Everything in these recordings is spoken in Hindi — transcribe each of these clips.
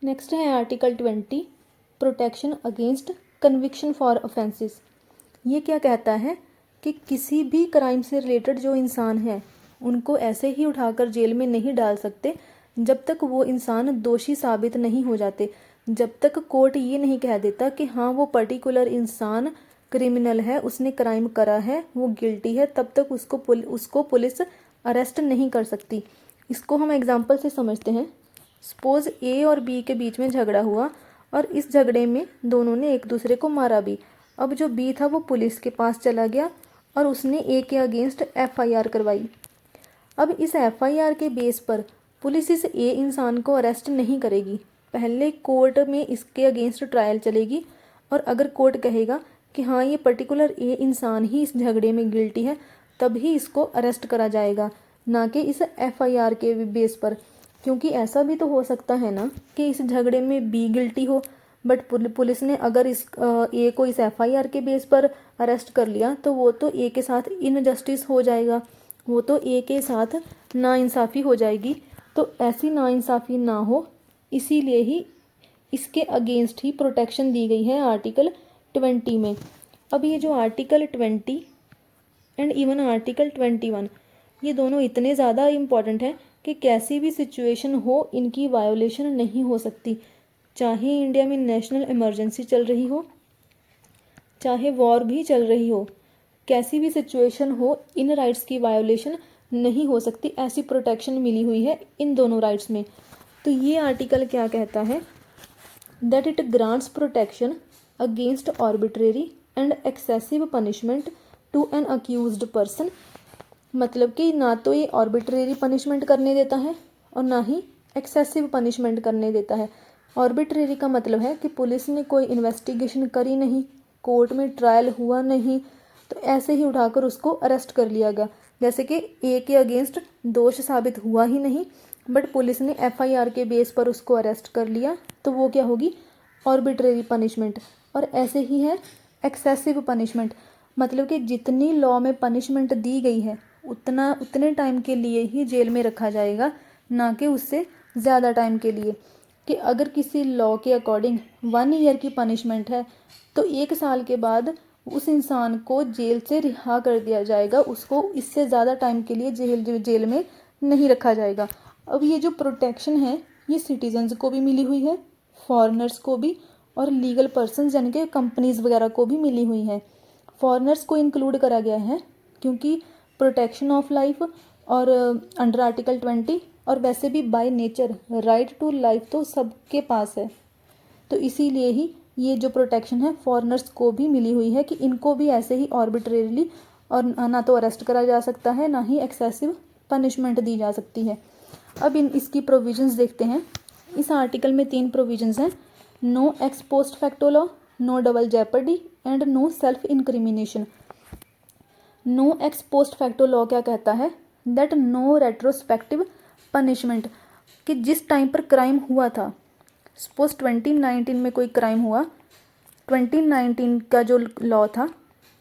नेक्स्ट है article 20 protection against conviction for offences. ये क्या कहता है कि किसी भी क्राइम से रिलेटेड जो इंसान है उनको ऐसे ही उठाकर जेल में नहीं डाल सकते जब तक वो इंसान दोषी साबित नहीं हो जाते। जब तक कोर्ट ये नहीं कह देता कि हाँ वो पर्टिकुलर इंसान क्रिमिनल है, उसने क्राइम करा है, वो गिल्टी है, तब तक उसको पुलिस अरेस्ट नहीं कर सकती। इसको हम एग्जांपल से समझते हैं। सपोज ए और बी के बीच में झगड़ा हुआ और इस झगड़े में दोनों ने एक दूसरे को मारा भी। अब जो बी था वो पुलिस के पास चला गया और उसने ए के अगेंस्ट एफआईआर करवाई। अब इस एफआईआर के बेस पर पुलिस इस ए इंसान को अरेस्ट नहीं करेगी, पहले कोर्ट में इसके अगेंस्ट ट्रायल चलेगी और अगर कोर्ट कहेगा कि हाँ ये पर्टिकुलर ए इंसान ही इस झगड़े में गिल्टी है तब ही इसको अरेस्ट करा जाएगा, ना कि इस एफआईआर के बेस पर। क्योंकि ऐसा भी तो हो सकता है ना कि इस झगड़े में बी गिल्टी हो बट पुलिस ने अगर इस ए को इस एफआईआर के बेस पर अरेस्ट कर लिया तो वो तो ए के साथ इनजस्टिस हो जाएगा, वो तो ए के साथ नाइंसाफ़ी हो जाएगी। तो ऐसी नाइंसाफ़ी ना हो इसीलिए ही इसके अगेंस्ट ही प्रोटेक्शन दी गई है आर्टिकल 20 में। अब ये जो आर्टिकल 20 एंड इवन आर्टिकल 21 ये दोनों इतने ज़्यादा इम्पॉर्टेंट हैं कि कैसी भी सिचुएशन हो इनकी वायोलेशन नहीं हो सकती। चाहे इंडिया में नेशनल इमरजेंसी चल रही हो, चाहे वॉर भी चल रही हो, कैसी भी सिचुएशन हो इन राइट्स की वायोलेशन नहीं हो सकती। ऐसी प्रोटेक्शन मिली हुई है इन दोनों राइट्स में। तो ये आर्टिकल क्या कहता है, that it grants protection against arbitrary and excessive punishment to an accused person. मतलब कि ना तो ये आर्बिट्रेरी पनिशमेंट करने देता है और ना ही एक्सेसिव पनिशमेंट करने देता है। आर्बिट्रेरी का मतलब है कि पुलिस ने कोई इन्वेस्टिगेशन करी नहीं, कोर्ट में ट्रायल हुआ नहीं, तो ऐसे ही उठाकर उसको अरेस्ट कर लिया गया। जैसे कि ए के अगेंस्ट दोष साबित हुआ ही नहीं बट पुलिस ने एफआईआर के बेस पर उसको अरेस्ट कर लिया, तो वो क्या होगी, आर्बिट्रेरी पनिशमेंट। और ऐसे ही है एक्सेसिव पनिशमेंट, मतलब कि जितनी लॉ में पनिशमेंट दी गई है उतने टाइम के लिए ही जेल में रखा जाएगा, ना कि उससे ज़्यादा टाइम के लिए। कि अगर किसी लॉ के अकॉर्डिंग 1 ईयर की पनिशमेंट है तो 1 साल के बाद उस इंसान को जेल से रिहा कर दिया जाएगा, उसको इससे ज़्यादा टाइम के लिए जेल में नहीं रखा जाएगा। अब ये जो प्रोटेक्शन है ये सिटीजन्स को भी मिली हुई है, फॉरेनर्स को भी और लीगल पर्सन्स यानी कि कंपनीज वगैरह को भी मिली हुई है। फॉरेनर्स को इंक्लूड करा गया है क्योंकि प्रोटेक्शन ऑफ लाइफ और अंडर आर्टिकल 20 और वैसे भी by nature right to life तो सबके पास है, तो इसीलिए ही ये जो प्रोटेक्शन है फॉरेनर्स को भी मिली हुई है कि इनको भी ऐसे ही आर्बिट्रेरीली और ना तो अरेस्ट करा जा सकता है ना ही एक्सेसिव पनिशमेंट दी जा सकती है। अब इसकी प्रोविजंस देखते हैं। इस आर्टिकल में 3 प्रोविजंस हैं, no ex post facto law, no double jeopardy and no self incrimination. No ex post facto law क्या कहता है, दैट नो रेट्रोस्पेक्टिव पनिशमेंट, कि जिस टाइम पर क्राइम हुआ था, सपोज 2019 में कोई क्राइम हुआ, 2019 का जो लॉ था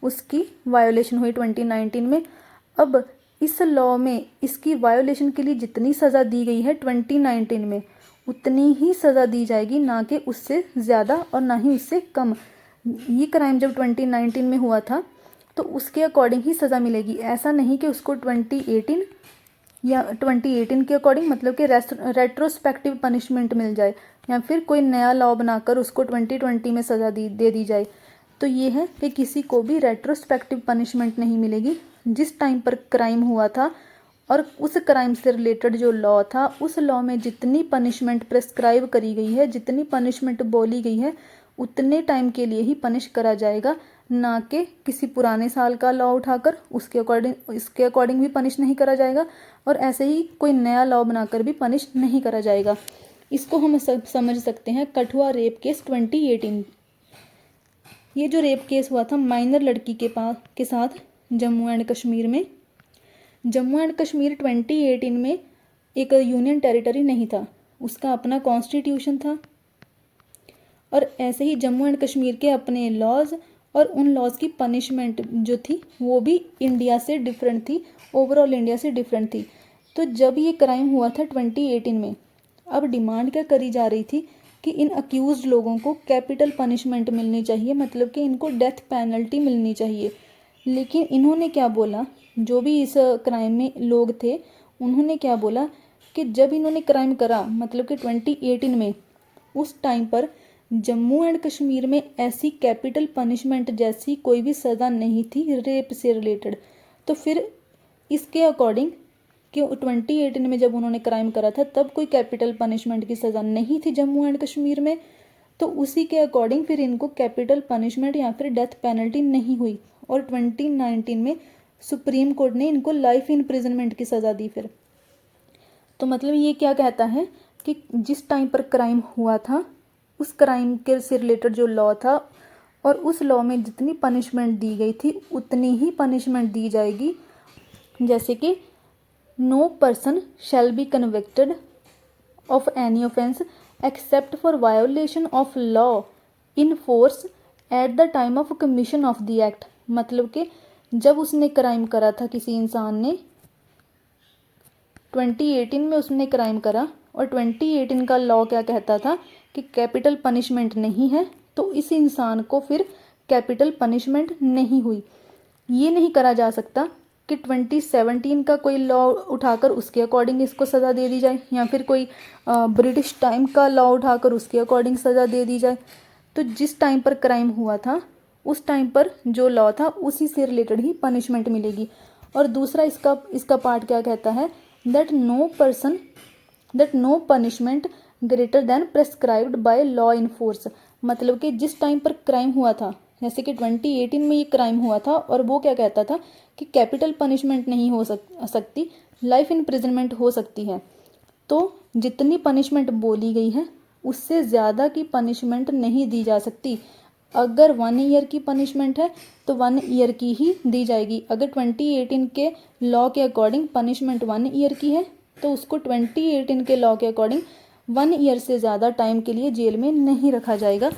उसकी वायोलेशन हुई 2019 में। अब इस लॉ में इसकी वायोलेशन के लिए जितनी सज़ा दी गई है 2019 में उतनी ही सज़ा दी जाएगी, ना कि उससे ज़्यादा और ना ही उससे कम। ये क्राइम जब 2019 में हुआ था तो उसके अकॉर्डिंग ही सज़ा मिलेगी। ऐसा नहीं कि उसको 2018 या 2018 के अकॉर्डिंग मतलब कि रेट्रोस्पेक्टिव पनिशमेंट मिल जाए या फिर कोई नया लॉ बनाकर उसको 2020 में सज़ा दे दी जाए। तो ये है कि किसी को भी रेट्रोस्पेक्टिव पनिशमेंट नहीं मिलेगी। जिस टाइम पर क्राइम हुआ था और उस क्राइम से रिलेटेड जो लॉ था उस लॉ में जितनी पनिशमेंट प्रेस्क्राइब करी गई है, जितनी पनिशमेंट बोली गई है उतने टाइम के लिए ही पनिश करा जाएगा, ना कि किसी पुराने साल का लॉ उठाकर उसके अकॉर्डिंग भी पनिश नहीं करा जाएगा और ऐसे ही कोई नया लॉ बनाकर भी पनिश नहीं करा जाएगा। इसको हम समझ सकते हैं कठुआ रेप केस 2018। ये जो रेप केस हुआ था माइनर लड़की के साथ जम्मू एंड कश्मीर में। जम्मू एंड कश्मीर 2018 में एक यूनियन टेरिटरी नहीं था, उसका अपना कॉन्स्टिट्यूशन था और ऐसे ही जम्मू एंड कश्मीर के अपने लॉज और उन लॉज की पनिशमेंट जो थी वो भी इंडिया से डिफरेंट थी, ओवरऑल इंडिया से डिफरेंट थी। तो जब ये क्राइम हुआ था 2018 में, अब डिमांड क्या करी जा रही थी कि इन अक्यूज्ड लोगों को कैपिटल पनिशमेंट मिलनी चाहिए, मतलब कि इनको डेथ पेनल्टी मिलनी चाहिए। लेकिन इन्होंने क्या बोला, जो भी इस क्राइम में लोग थे उन्होंने क्या बोला कि जब इन्होंने क्राइम करा मतलब कि 2018 में, उस टाइम पर जम्मू एंड कश्मीर में ऐसी कैपिटल पनिशमेंट जैसी कोई भी सज़ा नहीं थी रेप से रिलेटेड। तो फिर इसके अकॉर्डिंग कि 2018 में जब उन्होंने क्राइम करा था तब कोई कैपिटल पनिशमेंट की सज़ा नहीं थी जम्मू एंड कश्मीर में, तो उसी के अकॉर्डिंग फिर इनको कैपिटल पनिशमेंट या फिर डेथ पेनल्टी नहीं हुई। और 2019 में सुप्रीम कोर्ट ने इनको लाइफ इम्प्रिजनमेंट की सज़ा दी फिर। तो मतलब ये क्या कहता है कि जिस टाइम पर क्राइम हुआ था उस क्राइम के से रिलेटेड जो लॉ था और उस लॉ में जितनी पनिशमेंट दी गई थी उतनी ही पनिशमेंट दी जाएगी। जैसे कि no person shall be convicted of any offence except for violation of law in force at the time of commission of the act. मतलब कि जब उसने क्राइम करा था किसी इंसान ने 2018 में उसने क्राइम करा और 2018 का लॉ क्या कहता था कि कैपिटल पनिशमेंट नहीं है, तो इस इंसान को फिर कैपिटल पनिशमेंट नहीं हुई। ये नहीं करा जा सकता कि 2017 का कोई लॉ उठाकर उसके अकॉर्डिंग इसको सज़ा दे दी जाए या फिर कोई ब्रिटिश टाइम का लॉ उठाकर उसके अकॉर्डिंग सज़ा दे दी जाए। तो जिस टाइम पर क्राइम हुआ था उस टाइम पर जो लॉ था उसी से रिलेटेड ही पनिशमेंट मिलेगी। और दूसरा इसका पार्ट क्या कहता है, that no punishment greater than prescribed by law in force. मतलब कि जिस टाइम पर क्राइम हुआ था, जैसे कि 2018 में ये क्राइम हुआ था और वो क्या कहता था कि कैपिटल पनिशमेंट नहीं हो सकती, लाइफ इम्प्रिजनमेंट हो सकती है। तो जितनी पनिशमेंट बोली गई है उससे ज़्यादा की पनिशमेंट नहीं दी जा सकती। अगर 1 ईयर की पनिशमेंट है तो 1 ईयर की ही दी जाएगी। अगर 2018 के लॉ के अकॉर्डिंग पनिशमेंट 1 ईयर की है तो उसको 2018 के लॉ के अकॉर्डिंग 1 ईयर से ज़्यादा टाइम के लिए जेल में नहीं रखा जाएगा।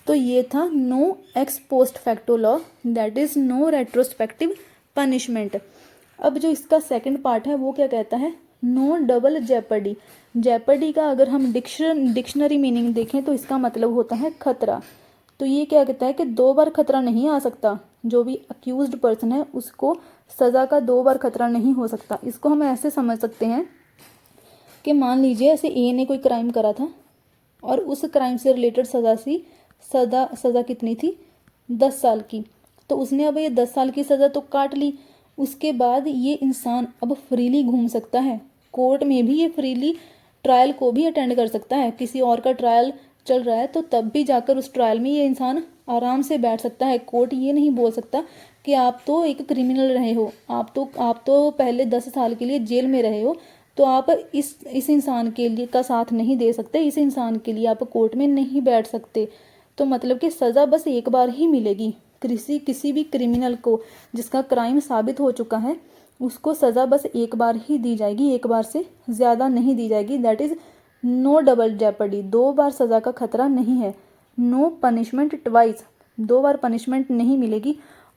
तो ये था no ex post facto law, that is no retrospective punishment. अब जो इसका सेकंड पार्ट है वो क्या कहता है, नो डबल जेपर्डी। जेपर्डी का अगर हम डिक्शनरी मीनिंग देखें तो इसका मतलब होता है खतरा। तो ये क्या कहता है कि 2 बार खतरा नहीं आ सकता, जो भी अक्यूज्ड पर्सन है उसको सज़ा का 2 बार खतरा नहीं हो सकता। इसको हम ऐसे समझ सकते हैं कि मान लीजिए ऐसे ए ने कोई क्राइम करा था और उस क्राइम से रिलेटेड सज़ा कितनी थी, 10 साल की। तो उसने अब ये 10 साल की सज़ा तो काट ली, उसके बाद ये इंसान अब फ्रीली घूम सकता है, कोर्ट में भी ये फ्रीली ट्रायल को भी अटेंड कर सकता है। किसी और का ट्रायल चल रहा है तो तब भी जाकर उस ट्रायल में ये इंसान आराम से बैठ सकता है। कोर्ट ये नहीं बोल सकता कि आप तो एक क्रिमिनल रहे हो, आप तो पहले 10 साल के लिए जेल में रहे हो, तो आप इस इंसान के लिए का साथ नहीं दे सकते, इस इंसान के लिए आप कोर्ट में नहीं बैठ सकते। तो मतलब कि सज़ा बस एक बार ही मिलेगी। किसी भी क्रिमिनल को जिसका क्राइम साबित हो चुका है उसको सज़ा बस एक बार ही दी जाएगी, एक बार से ज़्यादा नहीं दी जाएगी। That is no double jeopardy, 2 बार सज़ा का खतरा नहीं है। नो पनिशमेंट ट्वाइस, 2 बार पनिशमेंट नहीं मिलेगी।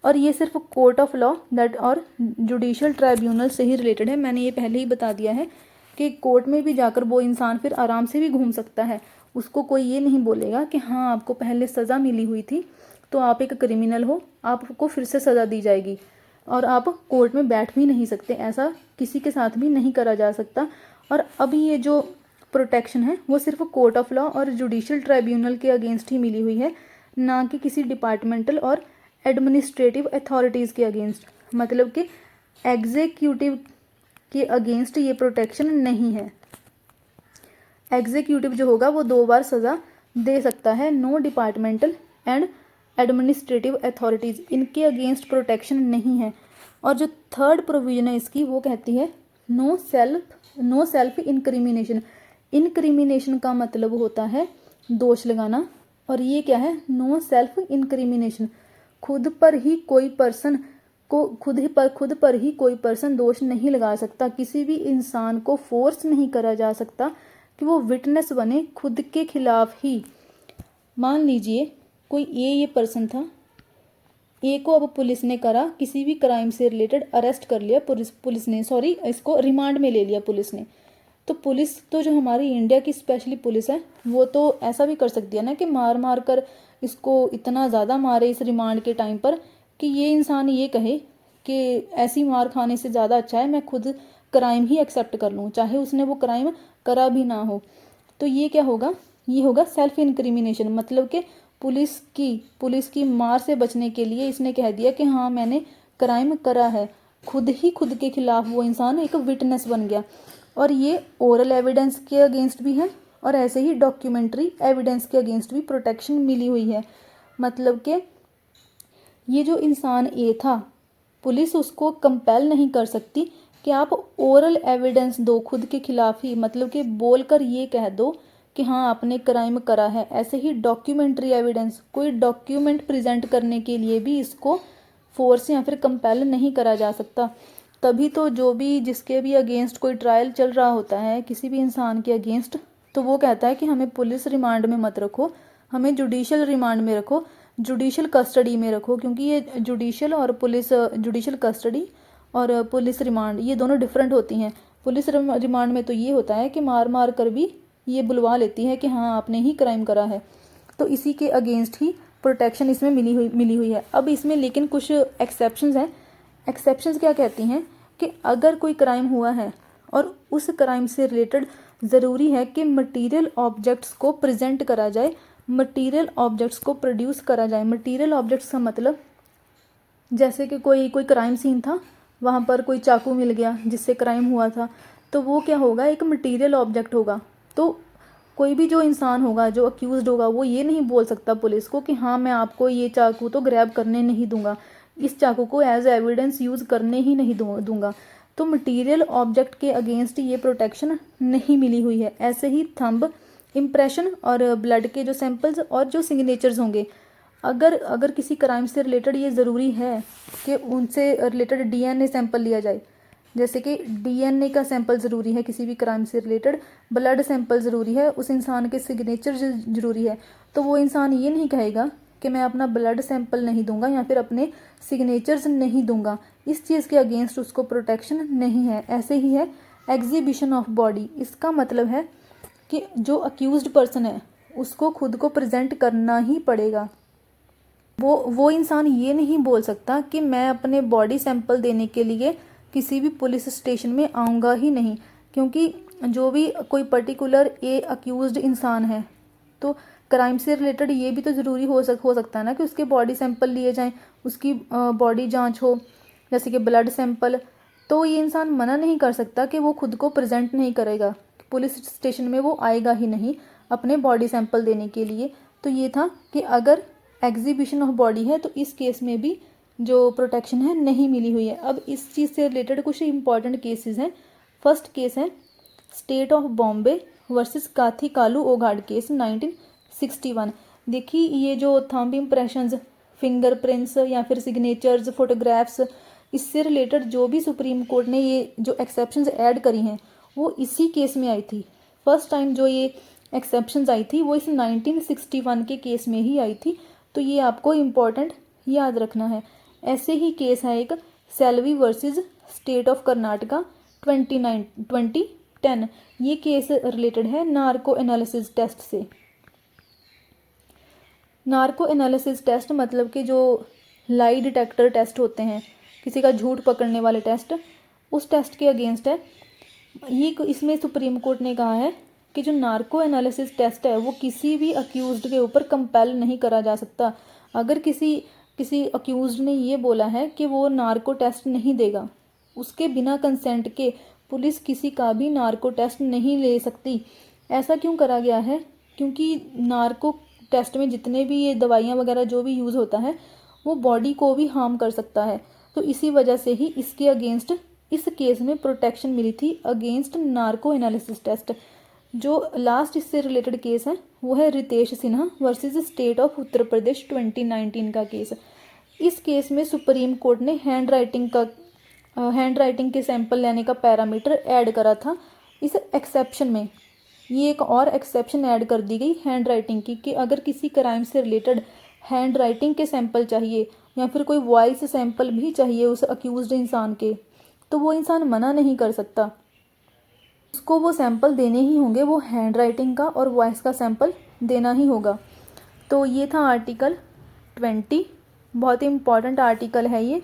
और ये सिर्फ कोर्ट ऑफ लॉ दैट और जुडिशियल ट्राइब्यूनल से ही रिलेटेड है। मैंने ये पहले ही बता दिया है कि कोर्ट में भी जाकर वो इंसान फिर आराम से भी घूम सकता है। उसको कोई ये नहीं बोलेगा कि हाँ आपको पहले सज़ा मिली हुई थी तो आप एक क्रिमिनल हो, आपको फिर से सज़ा दी जाएगी और आप कोर्ट में बैठ भी नहीं सकते। ऐसा किसी के साथ भी नहीं करा जा सकता। और अभी ये जो प्रोटेक्शन है वो सिर्फ कोर्ट ऑफ लॉ और जुडिशियल ट्राइब्यूनल के अगेंस्ट ही मिली हुई है, ना कि किसी डिपार्टमेंटल और एडमिनिस्ट्रेटिव अथॉरिटीज़ के अगेंस्ट। मतलब कि एग्जीक्यूटिव के अगेंस्ट ये प्रोटेक्शन नहीं है। एग्जीक्यूटिव जो होगा वो 2 बार सज़ा दे सकता है। No departmental and administrative authorities, इनके अगेंस्ट प्रोटेक्शन नहीं है। और जो थर्ड प्रोविजन है इसकी वो कहती है नो सेल्फ इनक्रिमिनेशन। इनक्रिमिनेशन का मतलब होता है दोष लगाना, और ये क्या है, नो सेल्फ इनक्रिमिनेशन। खुद पर ही कोई पर्सन दोष नहीं लगा सकता। किसी भी इंसान को फोर्स नहीं करा जा सकता कि वो विटनेस बने खुद के खिलाफ ही। मान लीजिए कोई ये पर्सन था, ए को अब पुलिस ने करा किसी भी क्राइम से रिलेटेड अरेस्ट कर लिया पुलिस ने, इसको रिमांड में ले लिया पुलिस ने। तो पुलिस तो जो हमारी इंडिया की स्पेशली पुलिस है वो तो ऐसा भी कर सकती है ना कि मार मार कर इसको इतना ज़्यादा मारे इस रिमांड के टाइम पर कि ये इंसान ये कहे कि ऐसी मार खाने से ज़्यादा अच्छा है मैं खुद क्राइम ही एक्सेप्ट कर लूँ, चाहे उसने वो क्राइम करा भी ना हो। तो ये क्या होगा, ये होगा सेल्फ इनक्रिमिनेशन। मतलब कि पुलिस की मार से बचने के लिए इसने कह दिया कि हाँ मैंने क्राइम करा है, खुद के खिलाफ वो इंसान एक विटनेस बन गया। और ये ओरल एविडेंस के अगेंस्ट भी है और ऐसे ही डॉक्यूमेंट्री एविडेंस के अगेंस्ट भी प्रोटेक्शन मिली हुई है। मतलब कि ये जो इंसान ए था, पुलिस उसको कंपेल नहीं कर सकती कि आप ओरल एविडेंस दो खुद के खिलाफ ही, मतलब कि बोलकर ये कह दो कि हाँ आपने क्राइम करा है। ऐसे ही डॉक्यूमेंट्री एविडेंस, कोई डॉक्यूमेंट प्रेजेंट करने के लिए भी इसको फोर्स या फिर कंपेल नहीं करा जा सकता। तभी तो जो भी जिसके भी अगेंस्ट कोई ट्रायल चल रहा होता है किसी भी इंसान के अगेंस्ट, तो वो कहता है कि हमें पुलिस रिमांड में मत रखो, हमें जुडिशल रिमांड में रखो, जुडिशल कस्टडी में रखो। क्योंकि ये जुडिशल कस्टडी और पुलिस रिमांड ये दोनों डिफरेंट होती हैं। पुलिस रिमांड में तो ये होता है कि मार मार कर भी ये बुलवा लेती है कि हाँ आपने ही क्राइम करा है, तो इसी के अगेंस्ट ही प्रोटेक्शन इसमें मिली हुई है। अब इसमें लेकिन कुछ एक्सेप्शंस हैं। एक्सेप्शंस क्या कहती हैं कि अगर कोई क्राइम हुआ है और उस क्राइम से रिलेटेड ज़रूरी है कि मटेरियल ऑब्जेक्ट्स को प्रेजेंट करा जाए, मटेरियल ऑब्जेक्ट्स को प्रोड्यूस करा जाए। मटेरियल ऑब्जेक्ट्स का मतलब जैसे कि कोई क्राइम सीन था, वहाँ पर कोई चाकू मिल गया जिससे क्राइम हुआ था, तो वो क्या होगा, एक मटेरियल ऑब्जेक्ट होगा। तो कोई भी जो इंसान होगा, जो अक्यूज्ड होगा, वो ये नहीं बोल सकता पुलिस को कि हाँ मैं आपको ये चाकू तो ग्रैब करने नहीं दूंगा, इस चाकू को एज एविडेंस यूज़ करने ही नहीं दूंगा। तो मटेरियल ऑब्जेक्ट के अगेंस्ट ये प्रोटेक्शन नहीं मिली हुई है। ऐसे ही थंब इम्प्रेशन और ब्लड के जो सैंपल्स और जो सिग्नेचर्स होंगे, अगर किसी क्राइम से रिलेटेड ये ज़रूरी है कि उनसे रिलेटेड डीएनए सैंपल लिया जाए, जैसे कि डीएनए का सैंपल ज़रूरी है किसी भी क्राइम से रिलेटेड, ब्लड सैंपल ज़रूरी है, उस इंसान के सिग्नेचर ज़रूरी है, तो वो इंसान ये नहीं कहेगा कि मैं अपना ब्लड सैंपल नहीं दूंगा या फिर अपने सिग्नेचर्स नहीं दूंगा। इस चीज़ के अगेंस्ट उसको प्रोटेक्शन नहीं है। ऐसे ही है एग्जीबिशन ऑफ बॉडी। इसका मतलब है कि जो अक्यूज्ड पर्सन है उसको खुद को प्रेजेंट करना ही पड़ेगा। वो इंसान ये नहीं बोल सकता कि मैं अपने बॉडी सैंपल देने के लिए किसी भी पुलिस स्टेशन में आऊँगा ही नहीं, क्योंकि जो भी कोई पर्टिकुलर अक्यूज्ड इंसान है तो क्राइम से रिलेटेड ये भी तो ज़रूरी हो सकता है ना कि उसके बॉडी सैंपल लिए जाएं, उसकी बॉडी जांच हो, जैसे कि ब्लड सैंपल। तो ये इंसान मना नहीं कर सकता कि वो खुद को प्रेजेंट नहीं करेगा, पुलिस स्टेशन में वो आएगा ही नहीं अपने बॉडी सैंपल देने के लिए। तो ये था कि अगर एग्जीबिशन ऑफ बॉडी है तो इस केस में भी जो प्रोटेक्शन है नहीं मिली हुई है। अब इस चीज़ से रिलेटेड कुछ इंपॉर्टेंट केसेस हैं। फर्स्ट केस है स्टेट ऑफ बॉम्बे वर्सेस काथी कालू ओघाड केस 1961। देखिए ये जो थंब इम्प्रेशंस, फिंगरप्रिंट्स या फिर सिग्नेचर्स, फोटोग्राफ्स, इससे रिलेटेड जो भी सुप्रीम कोर्ट ने ये जो एक्सेप्शंस ऐड करी हैं वो इसी केस में आई थी। फर्स्ट टाइम जो ये एक्सेप्शंस आई थी वो इस 1961 के केस में ही आई थी। तो ये आपको इम्पॉर्टेंट याद रखना है। ऐसे ही केस है एक Selvi versus state of Karnataka 2010। ये केस रिलेटेड है नार्को एनालिसिस टेस्ट से। नार्को एनालिसिस टेस्ट मतलब कि जो लाई डिटेक्टर टेस्ट होते हैं, किसी का झूठ पकड़ने वाले टेस्ट, उस टेस्ट के अगेंस्ट है ये। इसमें सुप्रीम कोर्ट ने कहा है कि जो नार्को एनालिसिस टेस्ट है वो किसी भी अक्यूज्ड के ऊपर कंपेल नहीं करा जा सकता। अगर किसी अक्यूज्ड ने ये बोला है कि वो नार्को टेस्ट नहीं देगा, उसके बिना कंसेंट के पुलिस किसी का भी नार्को टेस्ट नहीं ले सकती। ऐसा क्यों करा गया है? क्योंकि नार्को टेस्ट में जितने भी ये दवाइयाँ वगैरह जो भी यूज़ होता है वो बॉडी को भी हार्म कर सकता है। तो इसी वजह से ही इसके अगेंस्ट इस केस में प्रोटेक्शन मिली थी अगेंस्ट नार्को एनालिसिस टेस्ट। जो लास्ट इससे रिलेटेड केस है वो है Ritesh Sinha versus state of Uttar Pradesh 2019 का केस। इस केस में सुप्रीम कोर्ट ने हैंड राइटिंग के सैंपल लेने का पैरामीटर ऐड करा था इस एक्सेप्शन में। ये एक और एक्सेप्शन ऐड कर दी गई हैंड राइटिंग की कि अगर किसी क्राइम से रिलेटेड हैंड राइटिंग के सैंपल चाहिए या फिर कोई वॉइस सैंपल भी चाहिए उस अक्यूज्ड इंसान के, तो वो इंसान मना नहीं कर सकता। उसको वो सैंपल देने ही होंगे, वो हैंड राइटिंग का और वॉइस का सैंपल देना ही होगा। तो ये था आर्टिकल 20, बहुत ही इम्पॉर्टेंट आर्टिकल है ये।